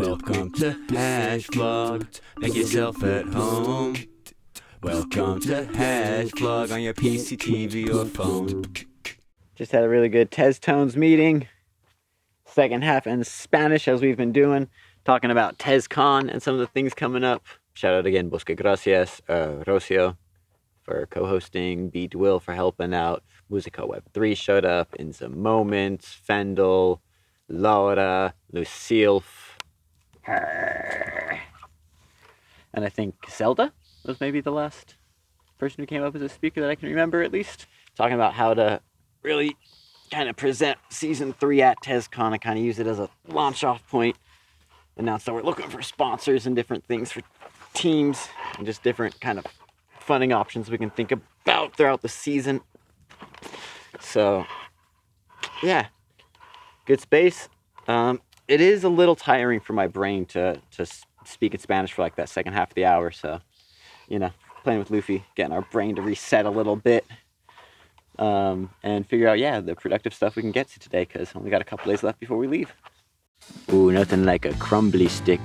Welcome to Hash Vlog. Make yourself at home. Welcome to Hash Vlog on your PC, TV, or phone. Just had a really good TezCon meeting. Second half in Spanish, as we've been doing, talking about TezCon and some of the things coming up. Shout out again, Bosque Gracias, Rocio for co-hosting, Beat Will for helping out, Musica Web 3 showed up, In Some Moments, Fendel, Laura, Lucille, and I think Zelda was maybe the last person who came up as a speaker that I can remember, at least. Talking about how to really kind of present Season 3 at TezCon and kind of use it as a launch-off point. Announced that we're looking for sponsors and different things for teams and just different kind of funding options we can think about throughout the season. So, yeah, good space. It is a little tiring for my brain to speak in Spanish for like that second half of the hour. So, you know, playing with Luffy, getting our brain to reset a little bit, and figure out, yeah, the productive stuff we can get to today, because only got a couple days left before we leave. Ooh, nothing like a crumbly stick.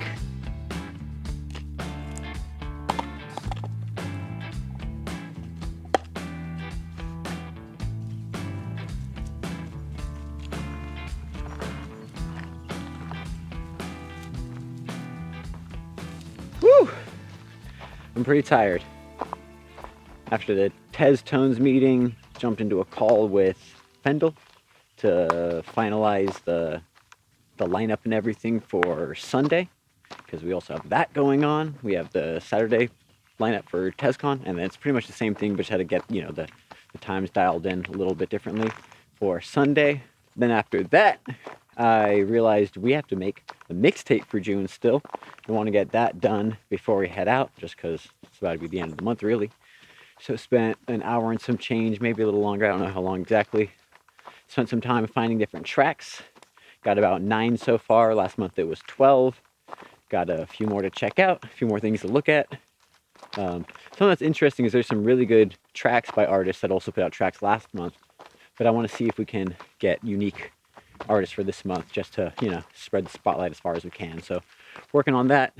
Woo! I'm pretty tired. After the TezCon meeting, jumped into a call with Fendel to finalize the lineup and everything for Sunday, because we also have that going on. We have the Saturday lineup for TezCon, and it's pretty much the same thing, but just had to get, you know, the times dialed in a little bit differently for Sunday. Then after that, I realized we have to make a mixtape for June still. We want to get that done before we head out, just because it's about to be the end of the month, really. So spent an hour and some change, maybe a little longer, I don't know how long exactly. Spent some time finding different tracks. Got about 9 so far. Last month it was 12. Got a few more to check out, a few more things to look at. Something that's interesting is there's some really good tracks by artists that also put out tracks last month. But I want to see if we can get unique artists for this month, just to, you know, spread the spotlight as far as we can. So working on that.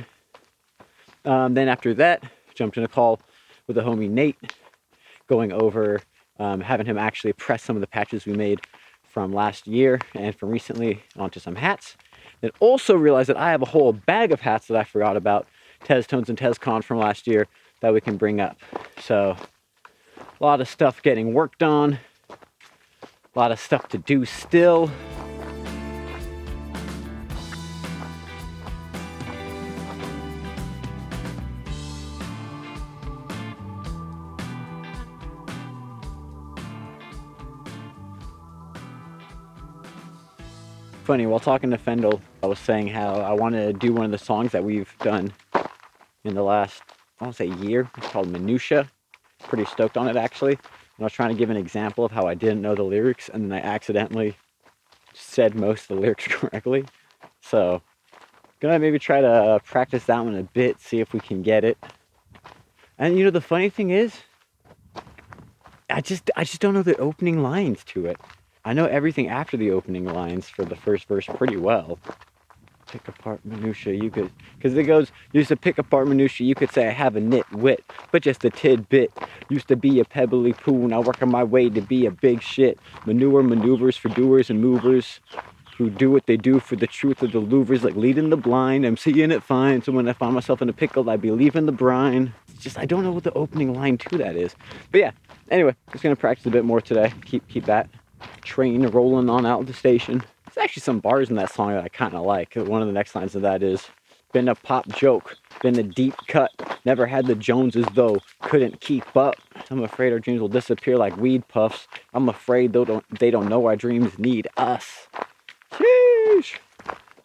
Then after that, jumped in a call with the homie Nate, going over, having him actually press some of the patches we made from last year and from recently onto some hats. Then also realized that I have a whole bag of hats that I forgot about, TezCon and TezCon from last year, that we can bring up. So a lot of stuff getting worked on, a lot of stuff to do still. Funny, while talking to Fendel, I was saying how I want to do one of the songs that we've done in the last, I want to say year. It's called Minutia. Pretty stoked on it, actually. And I was trying to give an example of how I didn't know the lyrics, and then I accidentally said most of the lyrics correctly. So, gonna maybe try to practice that one a bit, see if we can get it. And you know, the funny thing is, I just don't know the opening lines to it. I know everything after the opening lines for the first verse pretty well. Pick apart minutia, you could, because it goes, used to pick apart minutia, you could say I have a nitwit, but just a tidbit. Used to be a pebbly poo, now working my way to be a big shit. Manure maneuvers for doers and movers who do what they do for the truth of the louvers, like leading the blind. I'm seeing it fine, so when I find myself in a pickle, I be leaving the brine. It's just, I don't know what the opening line to that is. But yeah, anyway, just gonna practice a bit more today, keep that train rolling on out of the station. There's actually some bars in that song that I kind of like. One of the next lines of that is, been a pop joke, been a deep cut, never had the Joneses though, couldn't keep up. I'm afraid our dreams will disappear like weed puffs. I'm afraid they don't know our dreams need us. Sheesh!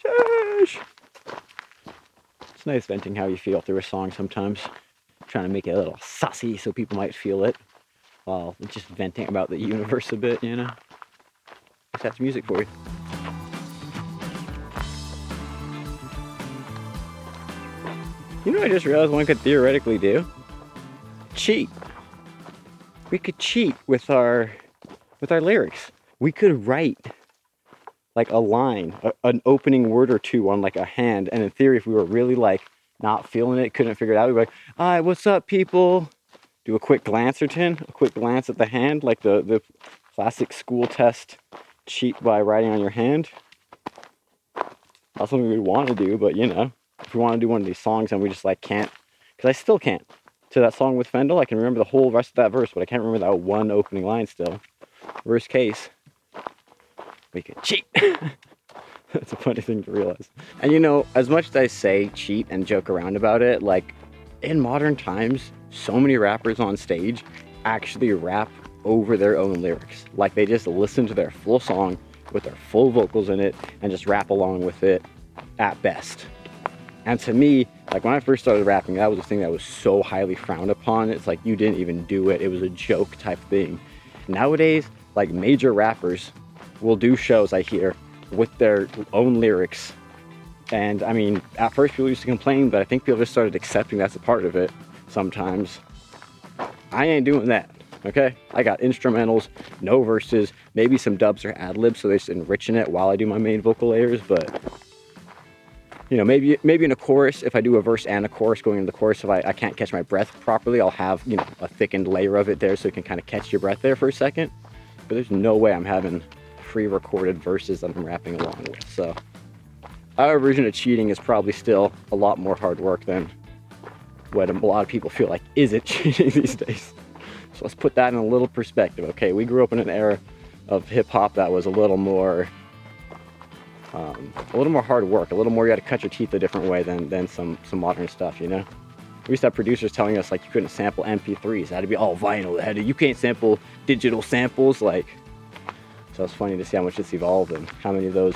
Sheesh! It's nice venting how you feel through a song sometimes. Trying to make it a little saucy so people might feel it, while just venting about the universe a bit, you know? That's music for you. You know what I just realized one could theoretically do? Cheat. We could cheat with our lyrics. We could write like a line, an opening word or two on like a hand. And in theory, if we were really like not feeling it, couldn't figure it out, we'd be like, "Hi, what's up, people?" Do a quick glance or 10, a quick glance at the hand, like the classic school test cheat by writing on your hand. That's something we want to do, but you know, if we want to do one of these songs and we just like can't, because I still can't. To that song with Fendel, I can remember the whole rest of that verse, but I can't remember that one opening line still. Worst case, we could cheat. That's a funny thing to realize. And you know, as much as I say cheat and joke around about it, like in modern times, so many rappers on stage actually rap over their own lyrics. Like they just listen to their full song with their full vocals in it and just rap along with it at best. And to me, like when I first started rapping, that was a thing that was so highly frowned upon. It's like you didn't even do it. It was a joke type thing. Nowadays, like major rappers will do shows, I hear, with their own lyrics. And I mean, at first people used to complain, but I think people just started accepting that's a part of it sometimes. I ain't doing that, okay? I got instrumentals, no verses, maybe some dubs or ad-libs, so they're just enriching it while I do my main vocal layers, but you know, maybe in a chorus, if I do a verse and a chorus going into the chorus, if I can't catch my breath properly, I'll have, you know, a thickened layer of it there so you can kind of catch your breath there for a second. But there's no way I'm having pre-recorded verses that I'm rapping along with. So our version of cheating is probably still a lot more hard work than what a lot of people feel like isn't cheating these days. So let's put that in a little perspective. Okay, we grew up in an era of hip-hop that was a little more hard work, a little more you had to cut your teeth a different way than some modern stuff, you know? We used to have producers telling us like you couldn't sample MP3s, it had to be all vinyl, you can't sample digital samples, like, so it's funny to see how much it's evolved and how many of those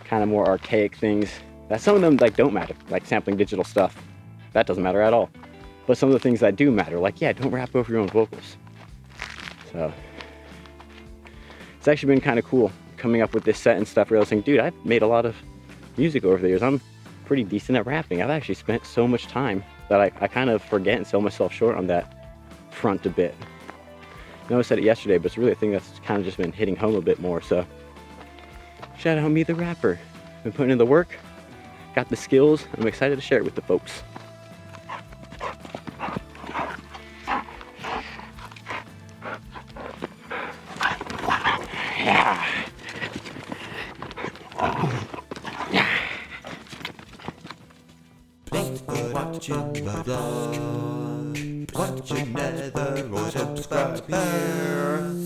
kind of more archaic things, that some of them like don't matter, like sampling digital stuff, that doesn't matter at all. But some of the things that do matter, like, yeah, don't rap over your own vocals. So it's actually been kind of cool coming up with this set and stuff, realizing, dude, I've made a lot of music over the years. I'm pretty decent at rapping. I've actually spent so much time that I kind of forget and sell myself short on that front a bit. I know I said it yesterday, but it's really a thing that's kind of just been hitting home a bit more. So shout out me, the rapper. Been putting in the work, got the skills. I'm excited to share it with the folks. Yeah. Thanks for watching my vlog. Watch another or subscribe here.